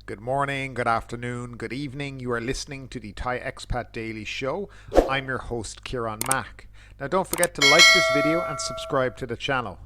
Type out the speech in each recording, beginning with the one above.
Good morning, good afternoon, good evening. You are listening to the Thai Expat Daily Show. I'm your host, Kieran Mack. Now, don't forget to like this video and subscribe to the channel.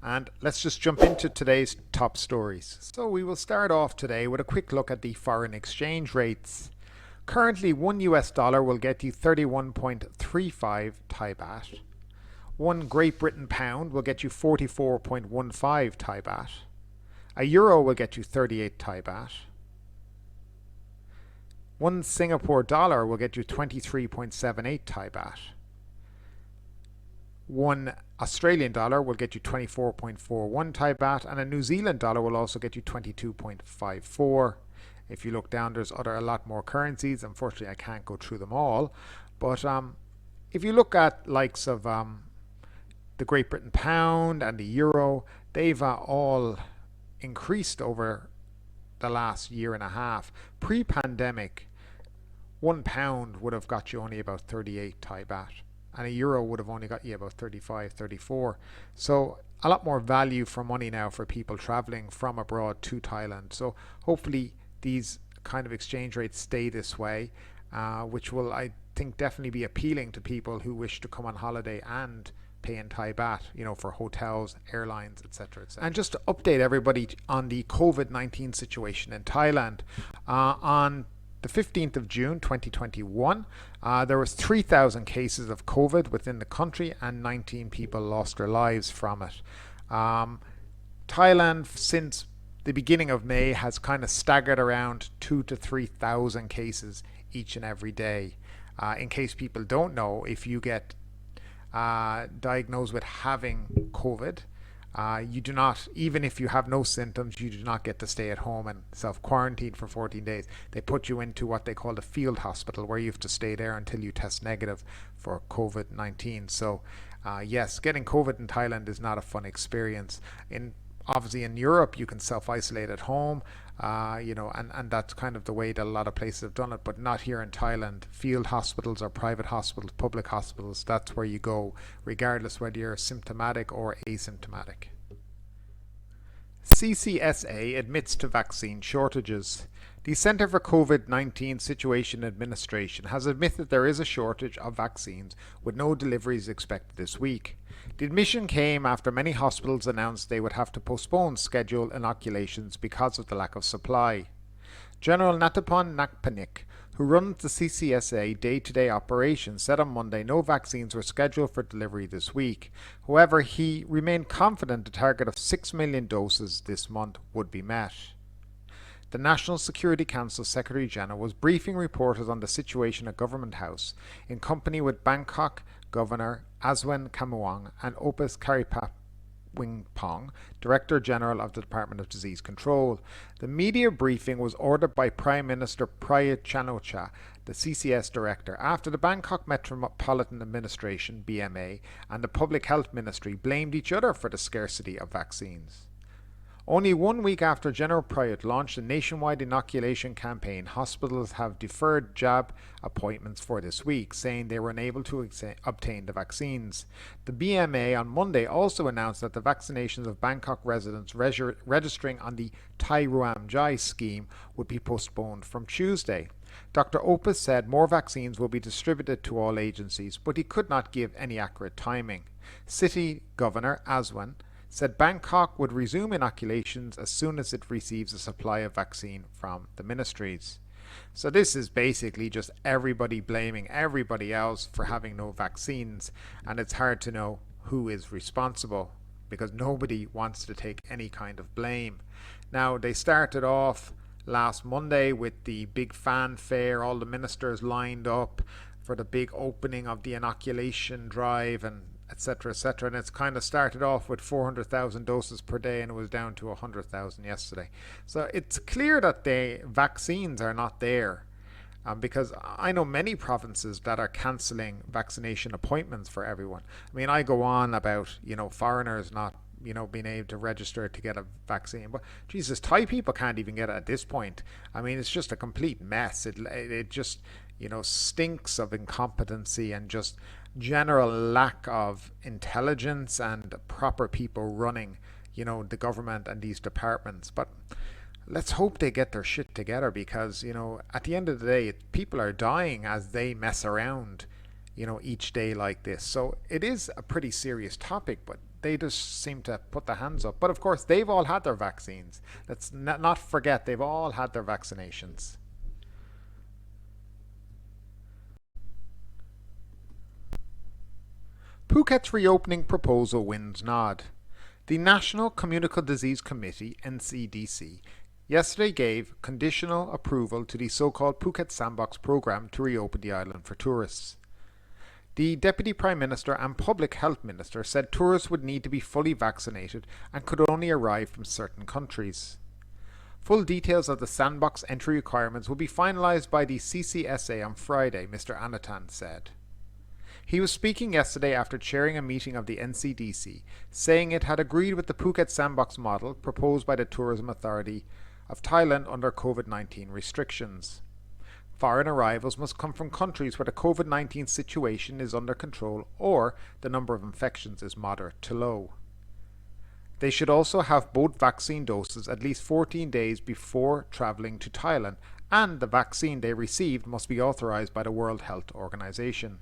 And let's just jump into today's top stories. So we will start off today with a quick look at the foreign exchange rates. Currently, $1 will get you 31.35 Thai baht. One Great Britain pound will get you 44.15 Thai baht. A euro will get you 38 Thai baht. One Singapore dollar will get you 23.78 Thai baht. One Australian dollar will get you 24.41 Thai baht, and a New Zealand dollar will also get you 22.54. If you look down, there's a lot more currencies. Unfortunately, I can't go through them all. But if you look at likes of the Great Britain pound and the euro, they've all increased over the last year and a half. Pre-pandemic, £1 would have got you only about 38 Thai baht, and a euro would have only got you about 35, 34. So a lot more value for money now for people traveling from abroad to Thailand. So hopefully these kind of exchange rates stay this way, which will, I think, definitely be appealing to people who wish to come on holiday and pay in Thai baht, for hotels, airlines, etc. And just to update everybody on the COVID-19 situation in Thailand, on the 15th of June 2021, there was 3,000 cases of COVID within the country and 19 people lost their lives from it. Thailand, since the beginning of May, has kind of staggered around 2,000 to 3,000 cases each and every day. In case people don't know, if you get diagnosed with having COVID, you do not, even if you have no symptoms, you do not get to stay at home and self-quarantine for 14 days. They put you into what they call the field hospital, where you have to stay there until you test negative for COVID-19. So yes, getting COVID in Thailand is not a fun experience. Obviously in Europe, you can self-isolate at home, and that's kind of the way that a lot of places have done it, but not here in Thailand. Field hospitals or private hospitals, public hospitals, that's where you go, regardless whether you're symptomatic or asymptomatic. CCSA admits to vaccine shortages. The Centre for COVID-19 Situation Administration has admitted there is a shortage of vaccines, with no deliveries expected this week. The admission came after many hospitals announced they would have to postpone scheduled inoculations because of the lack of supply. General Natapon Nakpanik, who runs the CCSA day-to-day operations, said on Monday no vaccines were scheduled for delivery this week. However, he remained confident the target of 6 million doses this month would be met. The National Security Council Secretary General was briefing reporters on the situation at Government House in company with Bangkok Governor Aswan Kamuang and Opus Karipapwingpong, Director General of the Department of Disease Control. The media briefing was ordered by Prime Minister Prayut Chan-o-cha, the CCS Director, after the Bangkok Metropolitan Administration (BMA) and the Public Health Ministry blamed each other for the scarcity of vaccines. Only 1 week after General Prayut launched a nationwide inoculation campaign, hospitals have deferred jab appointments for this week, saying they were unable to obtain the vaccines. The BMA on Monday also announced that the vaccinations of Bangkok residents registering on the Thai Ruam Jai scheme would be postponed from Tuesday. Dr. Opus said more vaccines will be distributed to all agencies, but he could not give any accurate timing. City Governor Aswan said Bangkok would resume inoculations as soon as it receives a supply of vaccine from the ministries. So this is basically just everybody blaming everybody else for having no vaccines, and it's hard to know who is responsible because nobody wants to take any kind of blame. Now, they started off last Monday with the big fanfare, all the ministers lined up for the big opening of the inoculation drive and etc., etc. And it's kind of started off with 400,000 doses per day, and it was down to 100,000 yesterday. So it's clear that the vaccines are not there, because I know many provinces that are cancelling vaccination appointments for everyone. I mean, I go on about foreigners not being able to register to get a vaccine, but Jesus, Thai people can't even get it at this point. I mean, it's just a complete mess. It just stinks of incompetency and just general lack of intelligence and proper people running the government and these departments. But Let's hope they get their shit together, because, at the end of the day, people are dying as they mess around, each day like this. So it is a pretty serious topic, but they just seem to put their hands up. But of course, they've all had their vaccines. Let's not forget, they've all had their vaccinations. Phuket's reopening proposal wins nod. The National Communicable Disease Committee, NCDC, yesterday gave conditional approval to the so-called Phuket Sandbox program to reopen the island for tourists. The Deputy Prime Minister and Public Health Minister said tourists would need to be fully vaccinated and could only arrive from certain countries. Full details of the sandbox entry requirements will be finalised by the CCSA on Friday, Mr. Anatan said. He was speaking yesterday after chairing a meeting of the NCDC, saying it had agreed with the Phuket Sandbox model proposed by the Tourism Authority of Thailand under COVID-19 restrictions. Foreign arrivals must come from countries where the COVID-19 situation is under control or the number of infections is moderate to low. They should also have both vaccine doses at least 14 days before travelling to Thailand, and the vaccine they received must be authorised by the World Health Organization.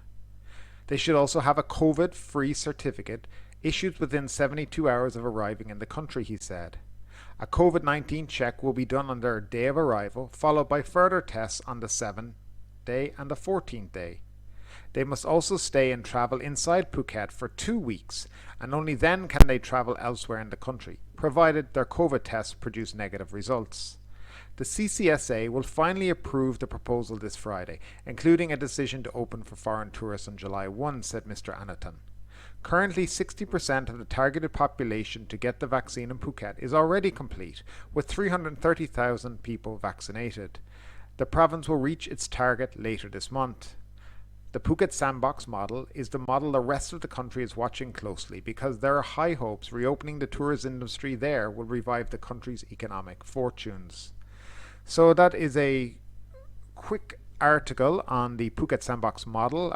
They should also have a COVID-free certificate issued within 72 hours of arriving in the country, he said. A COVID-19 check will be done on their day of arrival, followed by further tests on the 7th day and the 14th day. They must also stay and travel inside Phuket for 2 weeks, and only then can they travel elsewhere in the country, provided their COVID tests produce negative results. The CCSA will finally approve the proposal this Friday, including a decision to open for foreign tourists on July 1, said Mr. Anatan. Currently, 60% of the targeted population to get the vaccine in Phuket is already complete, with 330,000 people vaccinated. The province will reach its target later this month. The Phuket Sandbox model is the model the rest of the country is watching closely, because there are high hopes reopening the tourism industry there will revive the country's economic fortunes. So that is a quick article on the Phuket Sandbox model.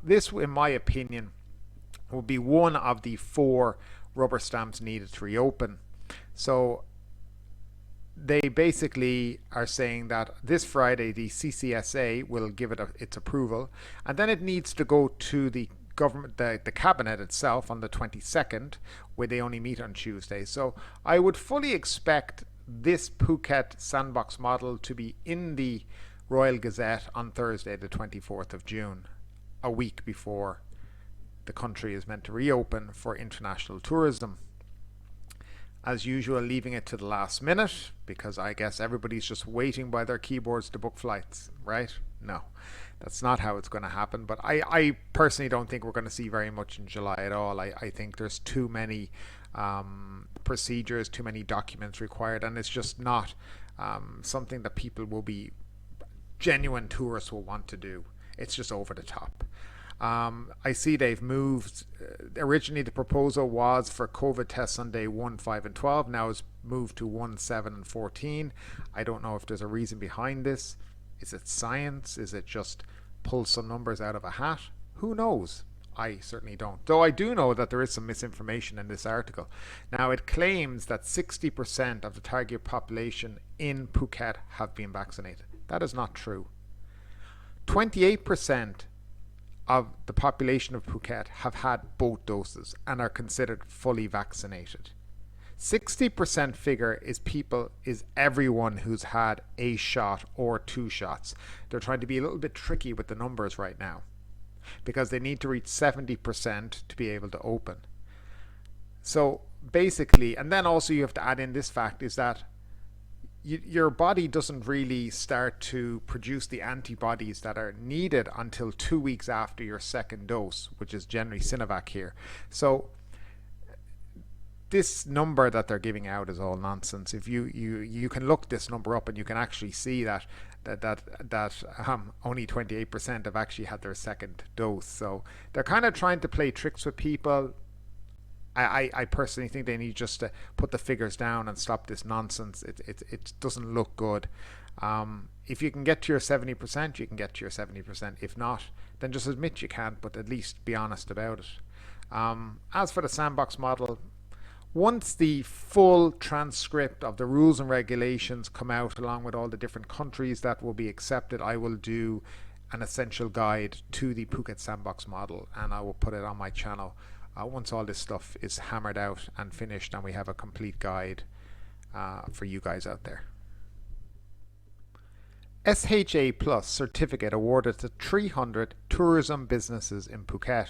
This, in my opinion, will be one of the 4 rubber stamps needed to reopen. So they basically are saying that this Friday the CCSA will give it its approval, and then it needs to go to the government, the cabinet itself, on the 22nd, where they only meet on Tuesday. So I would fully expect this Phuket Sandbox model to be in the Royal Gazette on Thursday, the 24th of June, a week before the country is meant to reopen for international tourism. As usual, leaving it to the last minute, because I guess everybody's just waiting by their keyboards to book flights, right? No, that's not how it's going to happen. But I personally don't think we're going to see very much in July at all. I think there's too many procedures, too many documents required, and it's just not something that people will be, genuine tourists will want to do. It's just over the top. I see they've moved. Originally, the proposal was for COVID tests on day 1, 5, and 12. Now it's moved to 1, 7, and 14. I don't know if there's a reason behind this. Is it science? Is it just pull some numbers out of a hat? Who knows? I certainly don't. Though I do know that there is some misinformation in this article. Now, it claims that 60% of the target population in Phuket have been vaccinated. That is not true. 28% of the population of Phuket have had both doses and are considered fully vaccinated. 60% figure is everyone who's had a shot or 2 shots. They're trying to be a little bit tricky with the numbers right now, because they need to reach 70% to be able to open. So basically, and then also you have to add in this fact, is that your body doesn't really start to produce the antibodies that are needed until 2 weeks after your second dose, which is generally Sinovac here. So this number that they're giving out is all nonsense. If you can look this number up, and you can actually see that only 28% have actually had their second dose. So they're kind of trying to play tricks with people. I personally think they need just to put the figures down and stop this nonsense. It doesn't look good. If you can get to your 70%, you can get to your 70%. If not, then just admit you can't, but at least be honest about it. As for the sandbox model, Once the full transcript of the rules and regulations come out, along with all the different countries that will be accepted, I will do an essential guide to the Phuket Sandbox model, and I will put it on my channel once all this stuff is hammered out and finished and we have a complete guide for you guys out there. SHA Plus certificate awarded to 300 tourism businesses in Phuket.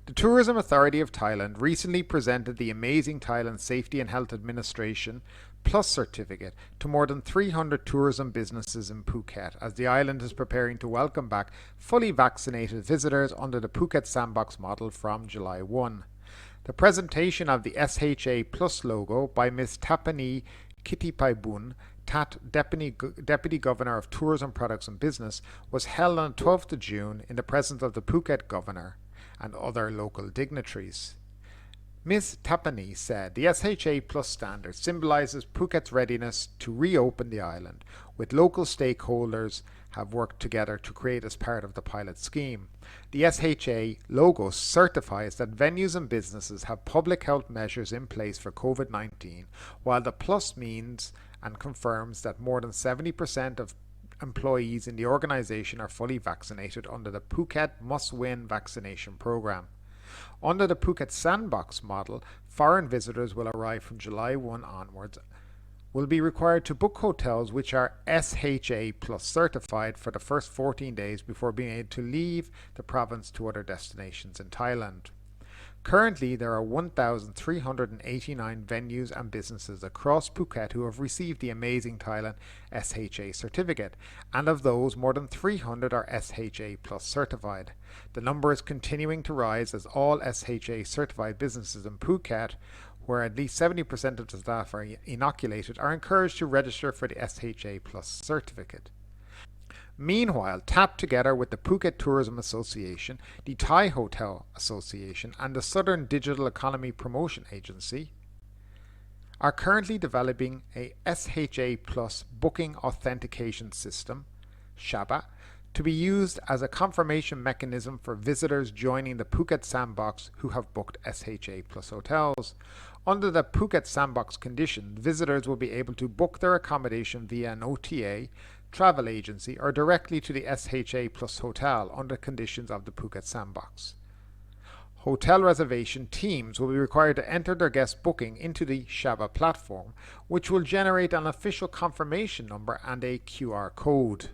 The Tourism Authority of Thailand recently presented the Amazing Thailand Safety and Health Administration Plus certificate to more than 300 tourism businesses in Phuket as the island is preparing to welcome back fully vaccinated visitors under the Phuket Sandbox model from July 1. The presentation of the SHA Plus logo by Ms. Tapani Kittipaibun, Tat, Deputy Governor of Tourism Products and Business, was held on the 12th of June in the presence of the Phuket Governor and other local dignitaries. Ms. Tapani said the SHA Plus standard symbolizes Phuket's readiness to reopen the island, with local stakeholders have worked together to create as part of the pilot scheme. The SHA logo certifies that venues and businesses have public health measures in place for COVID-19, while the Plus means and confirms that more than 70% of employees in the organization are fully vaccinated under the Phuket Must-Win vaccination program. Under the Phuket Sandbox model, foreign visitors will arrive from July 1 onwards will be required to book hotels which are SHA Plus certified for the first 14 days before being able to leave the province to other destinations in Thailand. Currently, there are 1,389 venues and businesses across Phuket who have received the Amazing Thailand SHA certificate, and of those, more than 300 are SHA Plus certified. The number is continuing to rise as all SHA certified businesses in Phuket, where at least 70% of the staff are inoculated, are encouraged to register for the SHA Plus certificate. Meanwhile, TAP, together with the Phuket Tourism Association, the Thai Hotel Association, and the Southern Digital Economy Promotion Agency, are currently developing a SHA Plus booking authentication system, SHAPA, to be used as a confirmation mechanism for visitors joining the Phuket Sandbox who have booked SHA Plus hotels. Under the Phuket Sandbox condition, visitors will be able to book their accommodation via an OTA, travel agency, or directly to the SHA Plus hotel under conditions of the Phuket Sandbox. Hotel reservation teams will be required to enter their guest booking into the SHAPA platform, which will generate an official confirmation number and a QR code.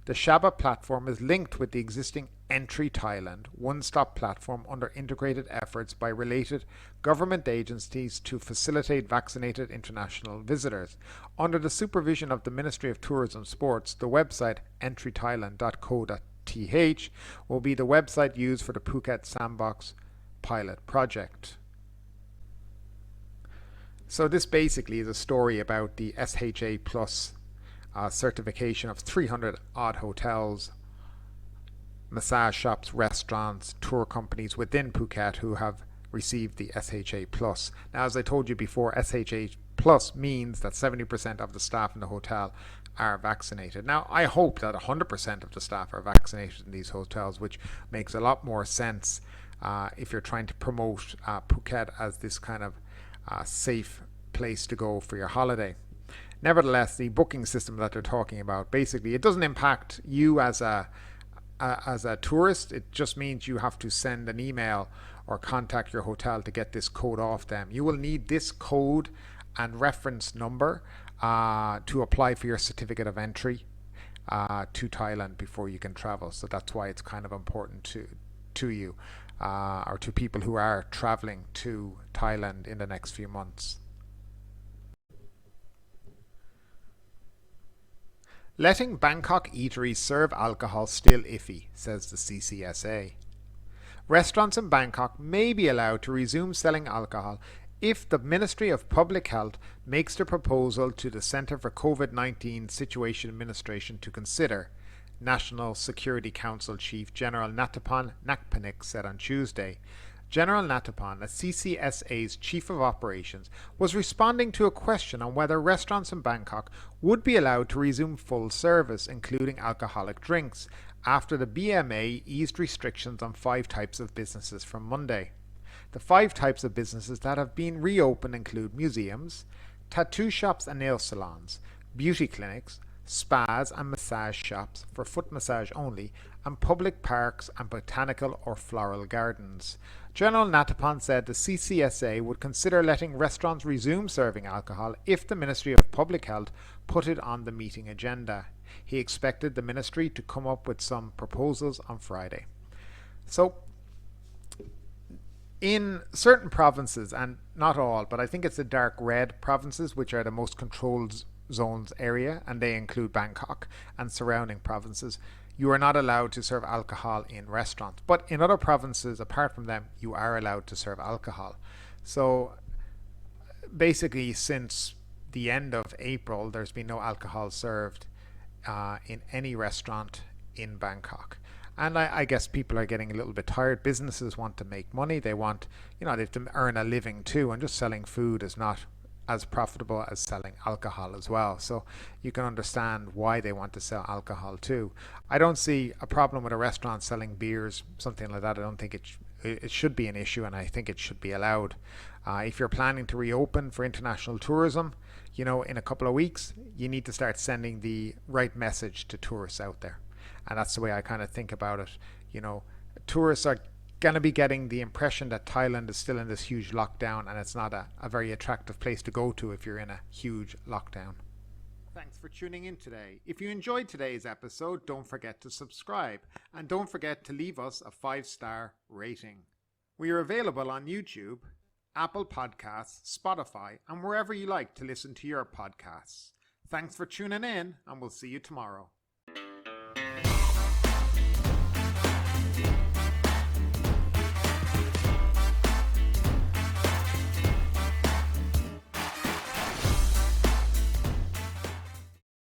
The SHAPA platform is linked with the existing Entry Thailand one-stop platform under integrated efforts by related government agencies to facilitate vaccinated international visitors. Under the supervision of the Ministry of Tourism Sports, the website entrythailand.co.th will be the website used for the Phuket Sandbox pilot project. So this basically is a story about the SHA Plus certification of 300 odd hotels, massage shops, restaurants, tour companies within Phuket who have received the SHA Plus. Now, as I told you before, SHA Plus means that 70% of the staff in the hotel are vaccinated. Now, I hope that 100% of the staff are vaccinated in these hotels, which makes a lot more sense if you're trying to promote Phuket as this kind of safe place to go for your holiday. Nevertheless, the booking system that they're talking about, basically, it doesn't impact you as a tourist. It just means you have to send an email or contact your hotel to get this code off them. You will need this code and reference number to apply for your certificate of entry to Thailand before you can travel. So that's why it's kind of important to you or to people who are traveling to Thailand in the next few months. Letting Bangkok eateries serve alcohol still iffy, says the CCSA. Restaurants in Bangkok may be allowed to resume selling alcohol if the Ministry of Public Health makes the proposal to the Centre for COVID-19 Situation Administration to consider, National Security Council Chief General Natapan Nakpanik said on Tuesday. General Natapan, as CCSA's Chief of Operations, was responding to a question on whether restaurants in Bangkok would be allowed to resume full service, including alcoholic drinks, after the BMA eased restrictions on 5 types of businesses from Monday. The 5 types of businesses that have been reopened include museums, tattoo shops and nail salons, beauty clinics, spas and massage shops for foot massage only, and public parks and botanical or floral gardens. General Natapon said the CCSA would consider letting restaurants resume serving alcohol if the Ministry of Public Health put it on the meeting agenda. He expected the ministry to come up with some proposals on Friday. So, in certain provinces, and not all, but I think it's the dark red provinces, which are the most controlled zones area, and they include Bangkok and surrounding provinces, you are not allowed to serve alcohol in restaurants. But in other provinces, apart from them, you are allowed to serve alcohol. So basically, since the end of April, there's been no alcohol served in any restaurant in Bangkok. And I guess people are getting a little bit tired. Businesses want to make money. They want, they have to earn a living too. And just selling food is not as profitable as selling alcohol as well. So you can understand why they want to sell alcohol too. I don't see a problem with a restaurant selling beers, something like that. I don't think it should be an issue, and I think it should be allowed. If you're planning to reopen for international tourism, in a couple of weeks, you need to start sending the right message to tourists out there. And that's the way I kind of think about it. Tourists are going to be getting the impression that Thailand is still in this huge lockdown, and it's not a very attractive place to go to if you're in a huge lockdown. Thanks for tuning in today. If you enjoyed today's episode, don't forget to subscribe, and don't forget to leave us a 5-star rating. We are available on YouTube, Apple Podcasts, Spotify, and wherever you like to listen to your podcasts. Thanks for tuning in, and we'll see you tomorrow.